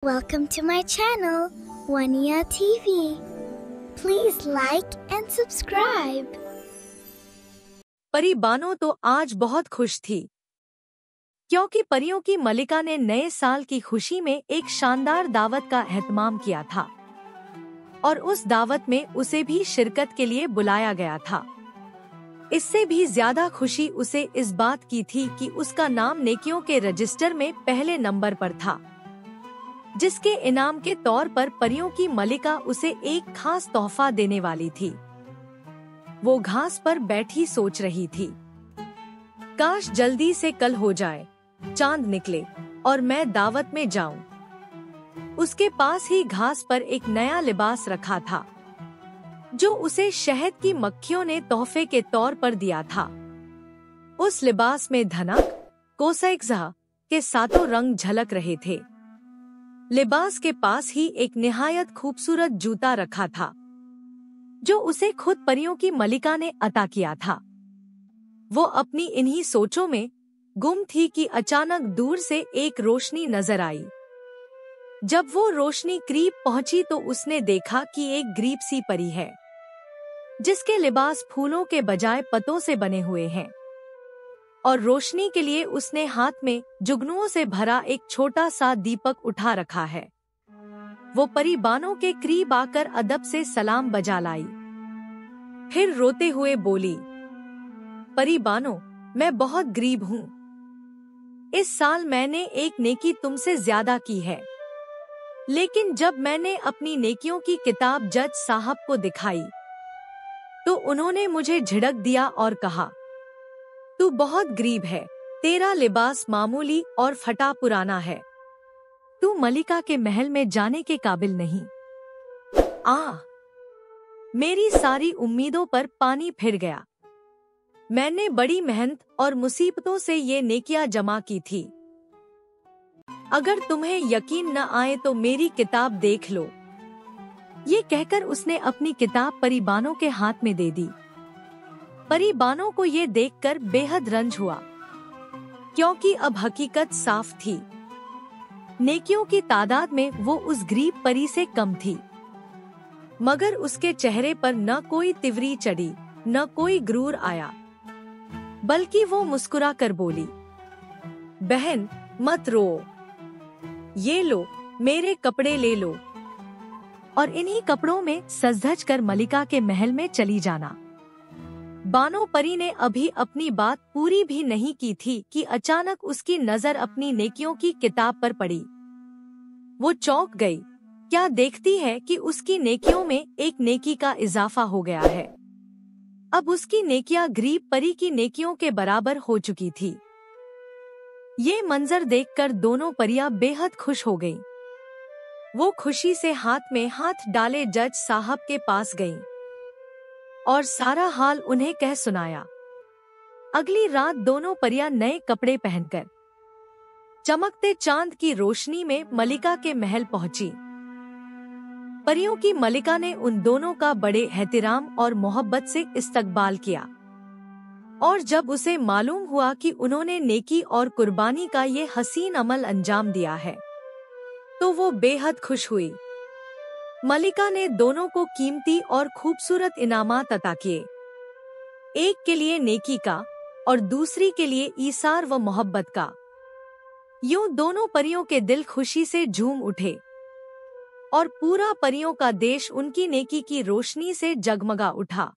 Welcome to my channel, Wania TV. Please like and subscribe. परी बानो तो आज बहुत खुश थी, क्योंकि परियों की मलिका ने नए साल की खुशी में एक शानदार दावत का एहतमाम किया था और उस दावत में उसे भी शिरकत के लिए बुलाया गया था। इससे भी ज्यादा खुशी उसे इस बात की थी कि उसका नाम नेकियों के रजिस्टर में पहले नंबर पर था, जिसके इनाम के तौर पर परियों की मलिका उसे एक खास तोहफा देने वाली थी। वो घास पर बैठी सोच रही थी, काश जल्दी से कल हो जाए, चांद निकले और मैं दावत में जाऊं। उसके पास ही घास पर एक नया लिबास रखा था, जो उसे शहद की मक्खियों ने तोहफे के तौर पर दिया था। उस लिबास में धनक, कोसैक्सा के सातों रंग झलक रहे थे। लिबास के पास ही एक निहायत खूबसूरत जूता रखा था, जो उसे खुद परियों की मलिका ने अता किया था। वो अपनी इन्हीं सोचों में गुम थी कि अचानक दूर से एक रोशनी नजर आई। जब वो रोशनी करीब पहुंची तो उसने देखा कि एक गरीब सी परी है, जिसके लिबास फूलों के बजाय पत्तों से बने हुए हैं, और रोशनी के लिए उसने हाथ में जुगनुओं से भरा एक छोटा सा दीपक उठा रखा है। वो परी बानो के करीब आकर अदब से सलाम बजा लाई, फिर रोते हुए बोली, परी बानो, मैं बहुत गरीब हूँ। इस साल मैंने एक नेकी तुमसे ज्यादा की है, लेकिन जब मैंने अपनी नेकियों की किताब जज साहब को दिखाई, तो उन्होंने मुझे झिड़क दिया और कहा, तू बहुत गरीब है, तेरा लिबास मामूली और फटा पुराना है, तू मलिका के महल में जाने के काबिल नहीं। मेरी सारी उम्मीदों पर पानी फिर गया। मैंने बड़ी मेहनत और मुसीबतों से ये नेकियां जमा की थी। अगर तुम्हें यकीन न आए तो मेरी किताब देख लो। ये कहकर उसने अपनी किताब परी बानो के हाथ में दे दी। परी बानो को ये देखकर बेहद रंज हुआ, क्योंकि अब हकीकत साफ थी। नेकियों की तादाद में वो उस गरीब परी से कम थी, मगर उसके चेहरे पर न कोई तिवरी चढ़ी, न कोई गुरूर आया, बल्कि वो मुस्कुरा कर बोली, बहन मत रो, ये लो मेरे कपड़े ले लो, और इन्हीं कपड़ों में सज-धज कर मलिका के महल में चली जाना। बानो परी ने अभी अपनी बात पूरी भी नहीं की थी कि अचानक उसकी नजर अपनी नेकियों की किताब पर पड़ी। वो चौंक गई। क्या देखती है कि उसकी नेकियों में एक नेकी का इजाफा हो गया है। अब उसकी नेकियां गरीब परी की नेकियों के बराबर हो चुकी थी। ये मंजर देखकर दोनों परियां बेहद खुश हो गईं। वो खुशी से हाथ में हाथ डाले जज साहब के पास गईं और सारा हाल उन्हें कह सुनाया। अगली रात दोनों परियां नए कपड़े पहनकर चमकते चांद की रोशनी में मलिका के महल पहुंची। परियों की मलिका ने उन दोनों का बड़े एहतराम और मोहब्बत से इस्तकबाल किया, और जब उसे मालूम हुआ कि उन्होंने नेकी और कुर्बानी का ये हसीन अमल अंजाम दिया है, तो वो बेहद खुश हुई। मलिका ने दोनों को कीमती और खूबसूरत इनामात अता किए, एक के लिए नेकी का और दूसरी के लिए ईसार व मोहब्बत का। यूं दोनों परियों के दिल खुशी से झूम उठे और पूरा परियों का देश उनकी नेकी की रोशनी से जगमगा उठा।